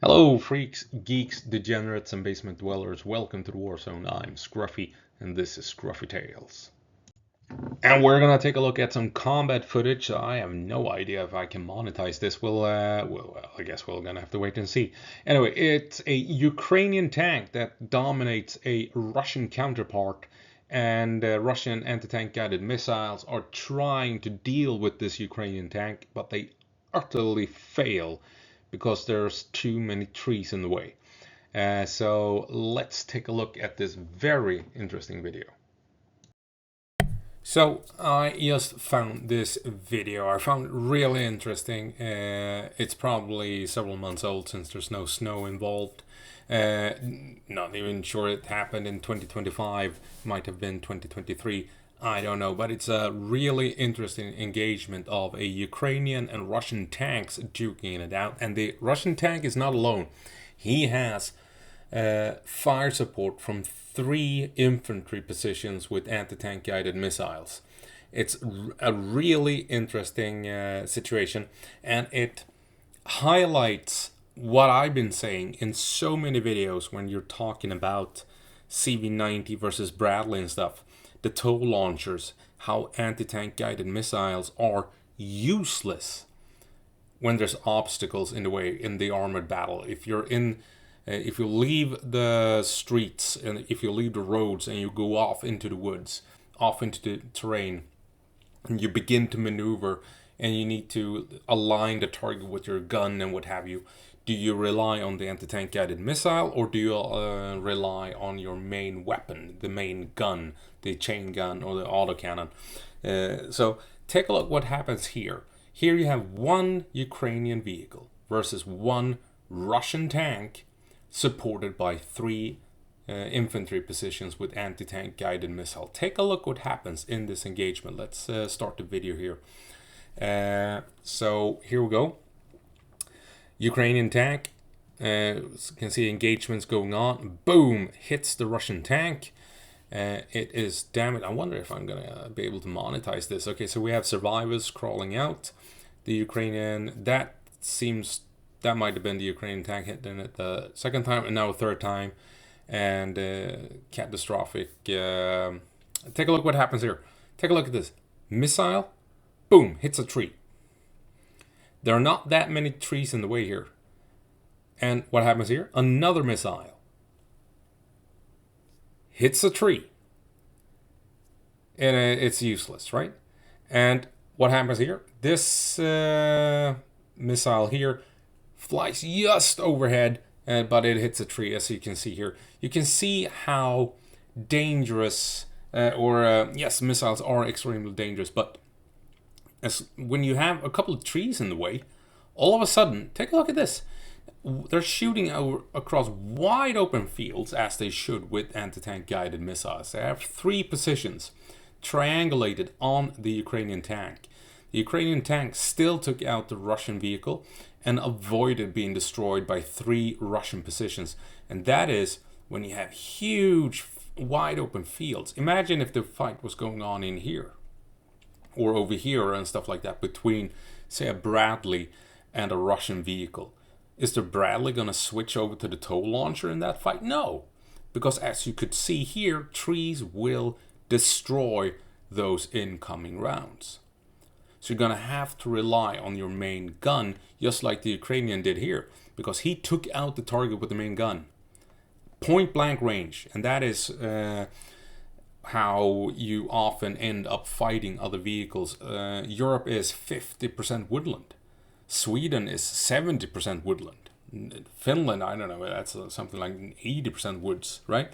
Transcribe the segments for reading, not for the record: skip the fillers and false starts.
Hello, freaks, geeks, degenerates, and basement dwellers. Welcome to the War Zone. I'm Scruffy, and this is Skruffytalez. And we're gonna take a look at some combat footage. I have no idea if I can monetize this. Well, I guess we're gonna have to wait and see. Anyway, it's a Ukrainian tank that dominates a Russian counterpart, and Russian anti-tank guided missiles are trying to deal with this Ukrainian tank, but they utterly fail because there's too many trees in the way. So let's take a look at this very interesting video. So I just found this video. I found it really interesting. It's probably several months old since there's no snow involved. Uh, Not even sure it happened in 2025. Might have been 2023. I don't know, but it's a really interesting engagement of a Ukrainian and Russian tanks duking it out. And the Russian tank is not alone. He has fire support from 3 infantry positions with anti-tank guided missiles. It's a really interesting situation, and it highlights what I've been saying in so many videos when you're talking about CV90 versus Bradley and stuff. The tow launchers, how anti-tank guided missiles are useless when there's obstacles in the way in the armored battle. If you leave the streets and if you leave the roads and you go off into the woods, off into the terrain, and you begin to maneuver and you need to align the target with your gun and what have you, do you rely on the anti-tank guided missile, or do you rely on your main weapon, the main gun, the chain gun or the autocannon? So take a look what happens here. Here you have one Ukrainian vehicle versus one Russian tank supported by 3 infantry positions with anti-tank guided missile. Take a look what happens in this engagement. Let's start the video here. So here we go. Ukrainian tank. You can see engagements going on. Boom! Hits the Russian tank. It is damaged. I wonder if I'm gonna be able to monetize this. Okay, so we have survivors crawling out. The Ukrainian, that might have been the Ukrainian tank hitting it the second time, and now a third time, and catastrophic. Take a look what happens here. Take a look at this missile. Boom! Hits a tree. There are not that many trees in the way here. And what happens here? Another missile hits a tree. And it's useless, right? And what happens here? This missile here flies just overhead, but it hits a tree, as you can see here. You can see how dangerous, yes, missiles are extremely dangerous, but when you have a couple of trees in the way, all of a sudden, take a look at this. They're shooting across wide open fields, as they should with anti-tank guided missiles. They have 3 positions triangulated on the Ukrainian tank. The Ukrainian tank still took out the Russian vehicle and avoided being destroyed by 3 Russian positions. And that is when you have huge, wide open fields. Imagine if the fight was going on in here or over here and stuff like that between, say, a Bradley and a Russian vehicle. Is the Bradley going to switch over to the tow launcher in that fight? No, because as you could see here, trees will destroy those incoming rounds. So you're going to have to rely on your main gun, just like the Ukrainian did here, because he took out the target with the main gun. Point blank range, and that is how you often end up fighting other vehicles. Europe is 50% woodland. Sweden is 70% woodland. Finland, I don't know, that's something like 80% woods, right?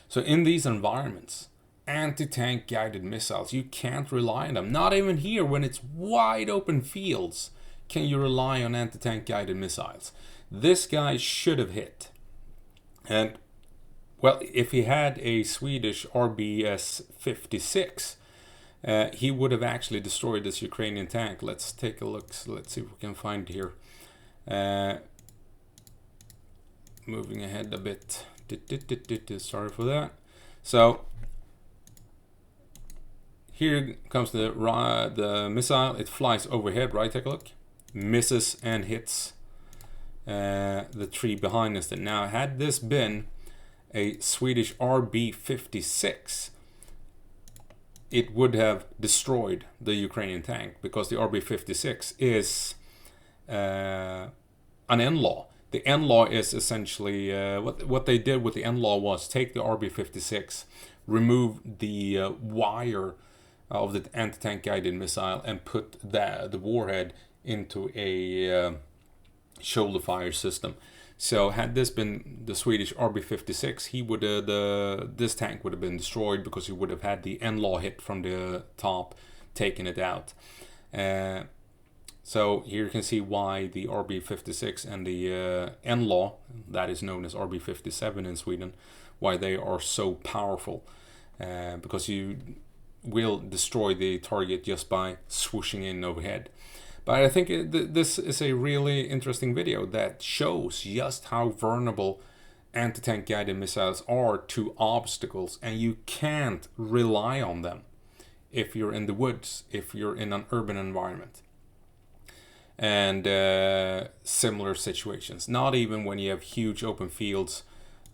So in these environments, anti-tank guided missiles, you can't rely on them. Not even here when it's wide open fields can you rely on anti-tank guided missiles. This guy should have hit. And well, if he had a Swedish RBS 56, he would have actually destroyed this Ukrainian tank. Let's take a look. So let's see if we can find here. Moving ahead a bit. Sorry for that. So here comes the missile. It flies overhead, right? Take a look. Misses and hits the tree behind us. Now, had this been a Swedish RB-56, it would have destroyed the Ukrainian tank, because the RB-56 is an NLAW. The NLAW is essentially what they did with the NLAW was take the RB-56, remove the wire of the anti-tank guided missile, and put the warhead into a shoulder fire system. So had this been the Swedish RB-56, he would this tank would have been destroyed, because he would have had the NLAW hit from the top, taking it out. So here you can see why the RB-56 and the NLAW, that is known as RB-57 in Sweden, why they are so powerful, because you will destroy the target just by swooshing in overhead. But I think this is a really interesting video that shows just how vulnerable anti-tank guided missiles are to obstacles, and you can't rely on them if you're in the woods, if you're in an urban environment, and similar situations. Not even when you have huge open fields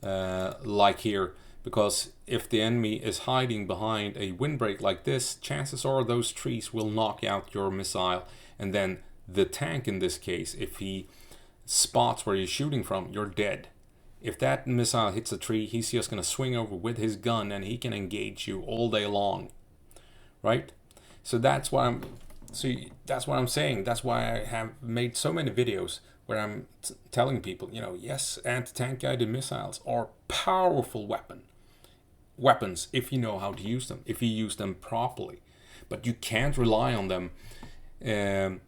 like here, because if the enemy is hiding behind a windbreak like this, chances are those trees will knock out your missile. And then the tank, in this case, if he spots where you're shooting from, you're dead. If that missile hits a tree, he's just going to swing over with his gun and he can engage you all day long, right? So that's why that's what I'm saying. That's why I have made so many videos where I'm telling people, you know, yes, anti-tank guided missiles are powerful weapons if you know how to use them, if you use them properly. But you can't rely on them in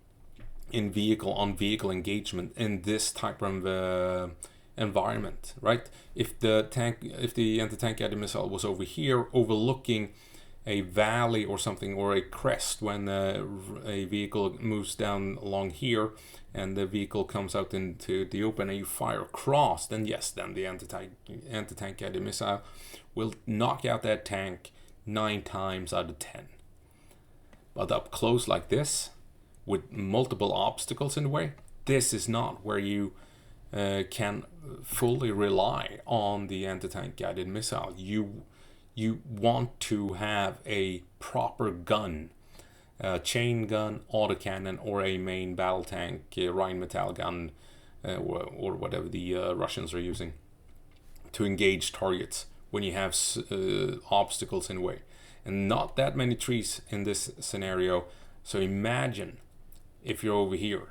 vehicle engagement in this type of environment, right? If the anti-tank guided missile was over here overlooking a valley or something, or a crest, when a vehicle moves down along here and the vehicle comes out into the open and you fire across, then yes, then the anti-tank guided missile will knock out that tank 9 times out of 10. But up close like this, with multiple obstacles in the way, this is not where you can fully rely on the anti-tank guided missile. You want to have a proper gun, a chain gun, autocannon, or a main battle tank, Rheinmetall gun, or whatever the Russians are using, to engage targets when you have obstacles in the way. And not that many trees in this scenario. So imagine if you're over here.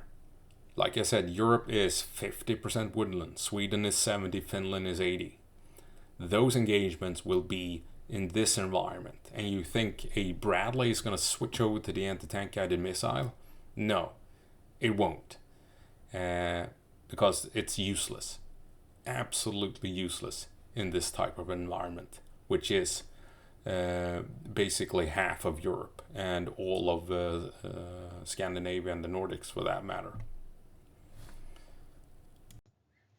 Like I said, Europe is 50% woodland, Sweden is 70, Finland is 80. Those engagements will be in this environment. And you think a Bradley is going to switch over to the anti-tank guided missile? No, it won't. Because it's useless. Absolutely useless in this type of environment, which is basically half of Europe and all of Scandinavia and the Nordics for that matter.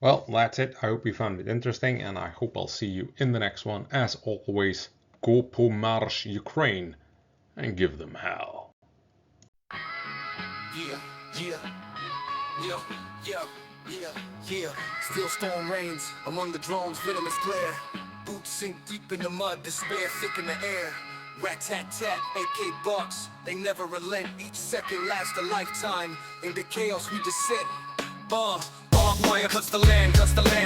Well, that's it. I hope you found it interesting, and I hope I'll see you in the next one. As always, go på marsch Ukraine and give them hell. Yeah. Still storm reigns among the drones, venomous glare. Boots sink deep in the mud, despair thick in the air. Rat-tat-tat, AK bucks, they never relent. Each second lasts a lifetime. In the chaos we descend. Barbed wire cuts the land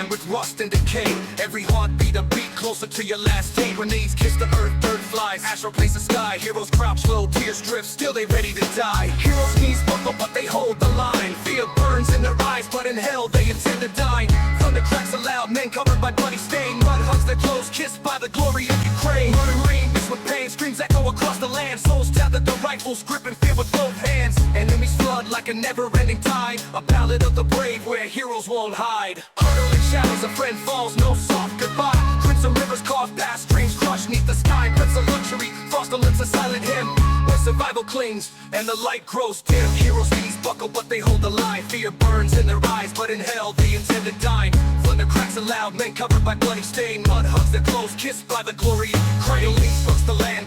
with rust and decay. Every heartbeat a beat closer to your last day. Grenades kiss the earth, dirt flies, ash replace the sky. Heroes crouch low, tears drip, still they ready to die. Heroes knees buckle, but they hold the line. Fear burns in their eyes, but in hell they intend to dine. Thunder cracks aloud, men covered by bloody stain. Mud hugs their clothes, kissed by the glory of Ukraine. Murder rain mixed with pain, screams echo across the land. Souls tethered, the rifles gripping fear with both hands. Enemies flood like a never-ending tide. A ballad of the brave where heroes won't hide. Hurtling shadows, a friend falls, no soft goodbye. Crimson rivers carve past, streams crushed neath the sky. Prince of luxury, foster lips a silent hymn. Where survival clings and the light grows dim. Heroes' knees buckle, but they hold the line. Fear burns in their eyes, but in hell they intend to dine. Thunder cracks aloud, men covered by bloody stain. Mud hugs their clothes, kissed by the glory of Ukraine. Leaves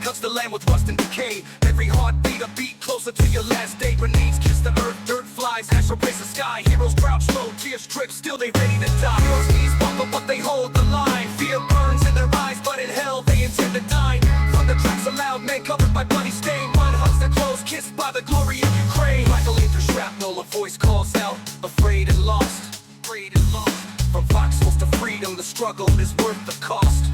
cuts the land with rust and decay. Every heartbeat a beat closer to your last day. Grenades kiss the earth, dirt flies, ash replace the sky. Heroes crouch low, tears strip, still they ready to die. Heroes knees buckle, but they hold the line. Fear burns in their eyes, but in hell they intend to dine. Thunder tracks aloud, men covered by bloody stain. Blood hugs their clothes, kissed by the glory of Ukraine. Rifling through shrapnel, a voice calls out, afraid and lost. Afraid and lost. From foxholes to freedom, the struggle is worth the cost.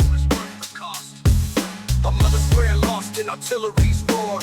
A mother square lost in artillery's roar.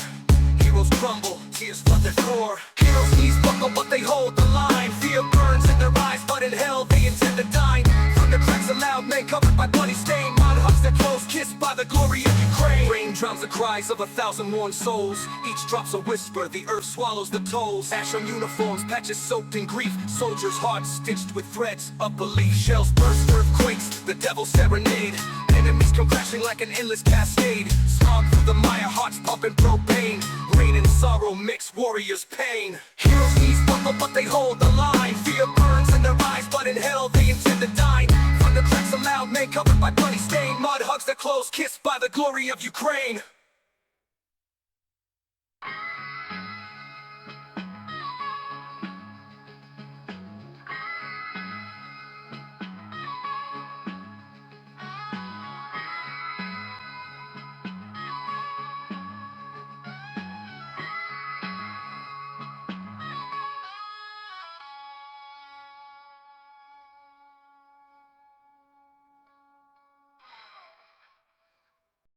Heroes crumble, tears flood their core. Heroes knees buckle, but they hold the line. Fear burns in their eyes, but in hell they intend to dine. Thunder cracks aloud, men covered by bloody stain. Blood hugs their clothes, kissed by the glory of Ukraine. Rain drowns the cries of 1,000 mourned souls. Each drop's a whisper, the earth swallows the tolls. Ash on uniforms, patches soaked in grief. Soldiers' hearts stitched with threads of belief. Shells burst, earthquakes, the devil's serenade. Enemies come crashing like an endless cascade. Smog through the mire, hearts pumping propane. Rain and sorrow mix warriors' pain. Heroes knees buckle, but they hold the line. Fear burns in their eyes, but in hell they intend to dine. Thunder cracks aloud, men covered by bloody stain. Mud hugs their clothes, kissed by the glory of Ukraine.